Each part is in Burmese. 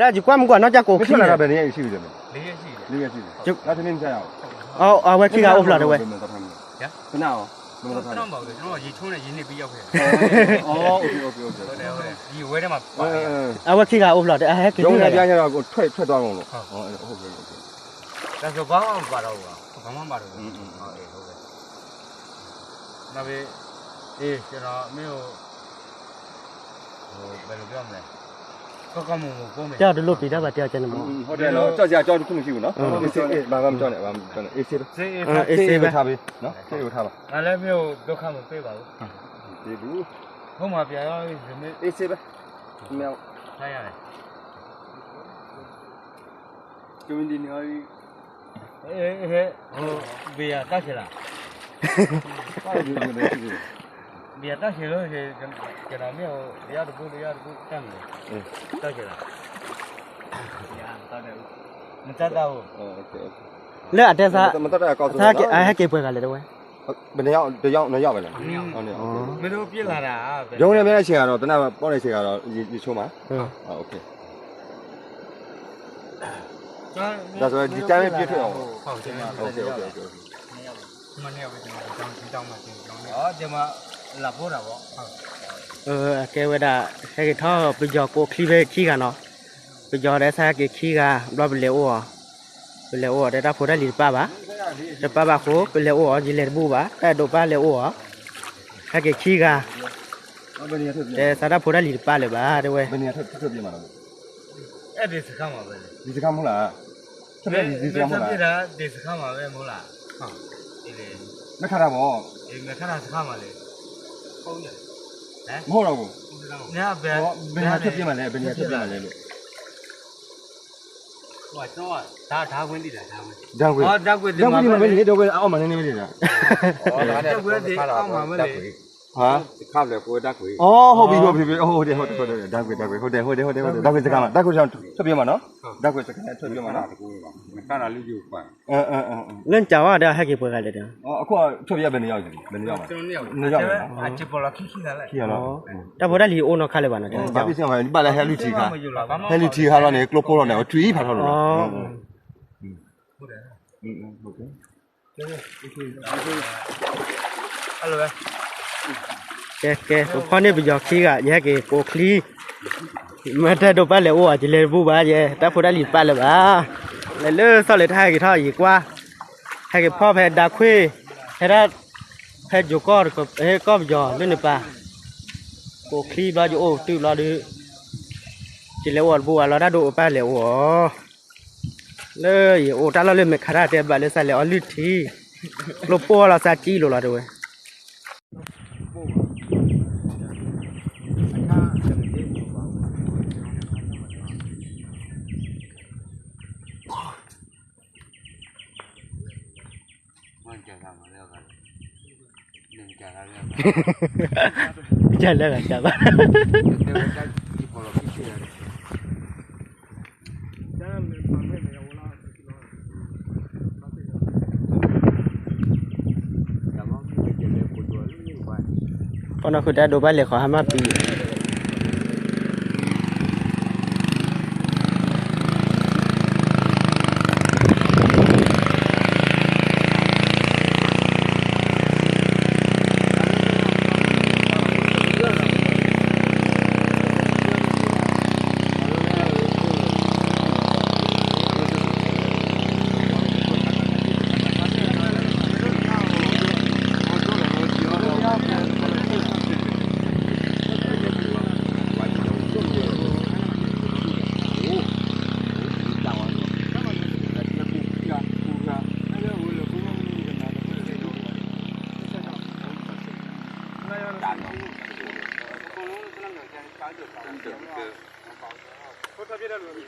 ဒါကြီးကွာမကွာနောက်ကြကိုခီး ထွက်လာတာဘယ်နေရရှိပြီလဲ လေးရရှိတယ် လေးရရှိတယ်နောက်တစ်နေ့ဆက်အောင် အော်ဝဲခီးကအိုဖလာတော့ဝဲ ခဏအောင်မတော် ကျွန်တော်မဟုတ်ဘူးကျွန်တော်ရေချုံးနဲ့ရင်းနေပြီးရောက်ခဲ့တယ် အော်โอเคဟုတ်တယ်ဒီဝဲထဲမှာပါ အဝဲခီးကအိုဖလာတဲ့ဟဲခီး ရုံး က နဲ့ပြန်ရတော့ထွက်သွားအောင်လို့ဟုတ်ကဲ့ ဒါဆိုဘာမှမပါတော့ဘူးဘာမှမပါတော့ဘူးဟုတ်ကဲ့ဟုတ်ကဲ့နောက်ပြီးကျွန်တော်မင်းကိုဘယ်လိုပြောမလဲကောက်မှုကိုမယ် ကြောက်လို့ပြတာပါတရားချင်တယ်မ ဟုတ်တယ်နော်ကြောက်ကြကြောက်တစ်ခုမရှိဘူးနော်အေးဘာမှမကြောက်နဲ့ဘာမှမကြောက်နဲ့အေးဆေးပဲ အေးပဲ ထားပေးနော်ဆေးကိုထားပါ ငါလည်းမျိုးဒုက္ခမပေးပါဘူး ဒီလူ ဟုတ်မှာပြန်ရောဒီနေ့ အေးဆေးပဲမြောက် ထားရတယ် ကျုံဒီနေဟို ဟဲ့ဘေးရတက်ချင်လား ပါဒီလိုနေပြီ ဘေးရတက်ချင်လို့ကျွန်တော်မျိုးတရားတကူတတ်မယ်တက်ချင်လားမတတ်တော့ဘူး โอเค လက်အတက်စား မတတ်တဲ့အကောက်ဆုံး သားကဟဲကေပွဲကလည်းတော့ဝဲ ဘယ်နှစ်ယောက်တစ်ယောက်နှစ်ယောက်ပဲလားဟုတ်နေ မင်းတို့ပြစ်လာတာ ရုံးနေမယ့်အချိန်ကတော့တနက်ပေါ့တဲ့ချိန်ကတော့ဒီချိုးမှာโอเคဒါဆိုဒီတိုင်းပြည့်ထွက်အောင် ဟုတ်တယ် โอเคမနေ့ကပဲကျွန်တော်ဒီတောင်းမှတင်တောင်းတယ်ဒီမှာလာပို့တာပေါ့ဟုတ် ကဲဝဲတာဟဲကေထောပြကြောကိုခီးပဲခီးကနော်ပြကြောတဲ့စားကေခီးကဘလဘလေအောဘလေအောတဲ့တာဖိုတဲ့လီပါပါတပါပါကိုဘလေအောဂျီလေဘူပါတဲ့တော့ပါလေအောဟဲကေခီးက ဘယ်နေရာထွက်ပြ တဲ့စားတာဖိုတဲ့လီပါလေပါတဲ့ဝဲ ဘယ်နေရာထွက်ပြမှာလဲ အဲ့ဒီစကားမှာပဲ ဒီစကားမဟုတ်လားထွက်ပြဒီစကားမဟုတ်လား ပြတာဒီစကားမှာပဲမဟုတ်လားဟုတ်ဒီလေ မခါတာဗော ဒီမခဏစကားမှာလေဟုတ်တယ်ဟမ် မဟုတ်တော့ဘူး ညဘယ် ဘယ်နေရာထွက်ပြမှာလဲဘယ်နေရာထွက်ပြမှာလဲလို့ ဟိုတော့ဒါခွင့်တည်တာဒါခွင့် ဓာတ်ခွေ ဟောဒါခွင့်ဒီ ဓာတ် မှာ ခွေမှာပဲလေဓာတ်ခွေအောက်မှာနည်းနည်းပဲလေလား ဟောဒါခွင့်ဒီအောက်မှာမလေ ဟာခါလေကိုဓာတ်ခွေအော်ဟုတ်ပြီဟုတ်တယ်ဓာတ်ခွေဟုတ်တယ်ဓာတ်ခွေစကားမှာဓာတ်ခွေကြောင့်ထွက်ပြမှာနော်ဓာတ်ခွေစကားနဲ့ထွက်ပြမှာနော်ခါတာလေးယူပါ လန့်ကြောင်ရတဲ့ဟဲကေပွဲကလည်းတဲ့ อ๋อအခုထွက်ပြဘယ်နေရောက်ပြီဘယ်နေရောက်မှာ ကျွန်တော် နေရောက်မှာ အချပေါ်လာခိခိလာလေ ခီရတော့ တာဖိုတဲ့လီအိုနော်ခါလေပါနော်တဲ့ ဘာဖြစ်စမှာဒီပါလဲဟဲလူတီခါ မယူလာဘာမှ ဟဲလူတီခါတော့နေကလပ်ပေါ်တော့နေထွေးဖာတော့လို့ ဟုတ်တယ် ဟုတ်ကဲ့ အဲ့လိုပဲ ကဲခေါနေပြကြောခီးကရဲကေကိုခလီမတဲ့တော့ပါလေအောဂျီလေဘူပါရဲ့တာဖိုတဲ့လီပါလေပါလေလေဆောက်လေထားကေထားရီကွာဟဲကေဖောဖဲဒါခွေဟဲရဖဲဂျိုကောကိုဟဲကော့ကြောလွနေပါကိုခလီပါဂျိုအိုတူလာဒီဂျီလေဝဘူအလာဒါဒိုပါလေအောလေအိုတာလာလေမခရတဲ့ပါလေဆက်လေအလူတီလိုပေါ်လာစာကြီးလိုလာတော့ มันจะทำอะไรกันหนึ่งจะอะไร ကြက်လက်ကကြပါ เดี๋ยวจะที่พอเราพิจารณา ပနခုတဲ့ဒိုဘလေခေါ်ဟမပီ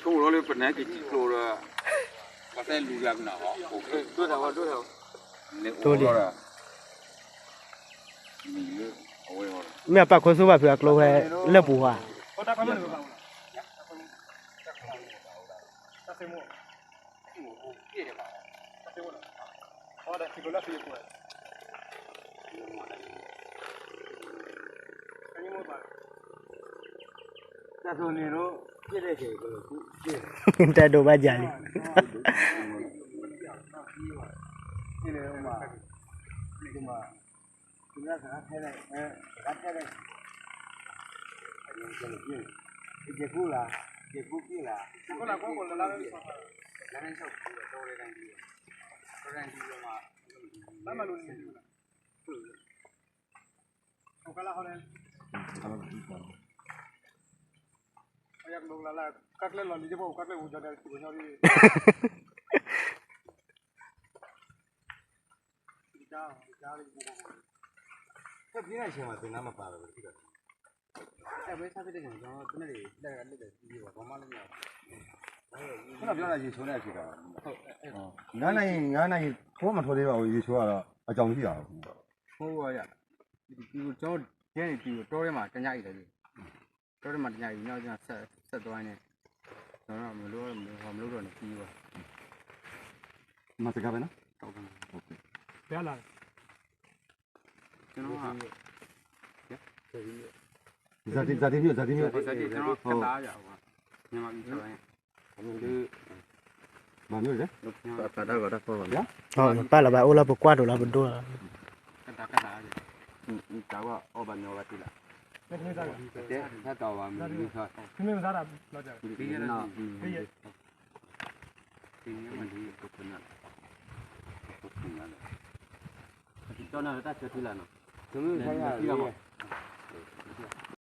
ထုံလို့လေပနက်ကကြီးလို့တော့ဘာတဲ့လူရမနာဟောโอเคတွေ့တယ်တွေ့တယ်လေအိုးတော့မီလို့အဝဲဟော မြတ်ပတ်ခွဆိုးပါပြကလောဟဲလက်ပူဟာ ဟောတာကမလို့ပါဘူးဟောတာဒီလိုလာပြေးပေါ်တယ်ဒါဆိုနေတော့ တက်တော့ပါကြလေ ဒီလေဟိုမှာဒီမှာဒီကစားထဲလိုက်ဓာတ်ထဲလိုက်ဒီကူလားဒီကူပြီလားကိုလာကိုလာလာနေလမ်းလျှောက်ပြီးတော့တော်တိုင်းပြီးတော့တိုင်းပြီးတော့မှမမလို့နေလားဟိုကလာဟောတယ်အရက်လုံးလာလာကတ်လဲလာနေကြပေါ့ကတ်လဲဦးကြတယ်ကိုညော်လေးကြားလေးပေါ့ဆက်ပြင်းနေချိန်မှာသင်နာမပါဘူးဒီကအဲ့ဘယ်စားပြတဲ့ကျွန်တော်ဒီနေ့လက်လက်ပြီးတော့ဘာမှလည်းမရဘူးခုနပြောတာရေချိုးနေဖြစ်တာဟုတ်ငါးနိုင်ဘောမထော်သေးပါဘူးရေချိုးကတော့အကြောင်းရှိတာဟုတ်ပါရဒီကိုကျွန်တော်ကျင်းနေပြီးတော့ထဲမှာတညအိတယ်တောထဲမှာတညအိနောက်ကျဆက်သွားနေကျွန်တော်မလို့တော့နေပြီးပါ မစကားပဲနော် ဟုတ်ကဲ့ ဟုတ်ကဲ့ ဘယ်လာကျွန်တော်ဟာဇာတိမျိုးကျွန်တော်ကတ်သားရအောင်မြန်မာပြည်ဆိုရင်ဘယ်လိုမမျိုးလေ ပါတာကတော့ပေါ့ဗျာ ဟုတ်ပါလာပါအိုလာပကွာတော့လာဘဒို ကတ်သားရတော့အော်ဘာနော်ပါတိလားတဲ့ထပ်တော်ပါမယ်ဒီခါခင်းမစားတာလောက်ကြဒီရနော်ဒီမဒီကိုကနာတော့နာတာချက်ထီလာနော်သူမျိုးဆိုင်ရ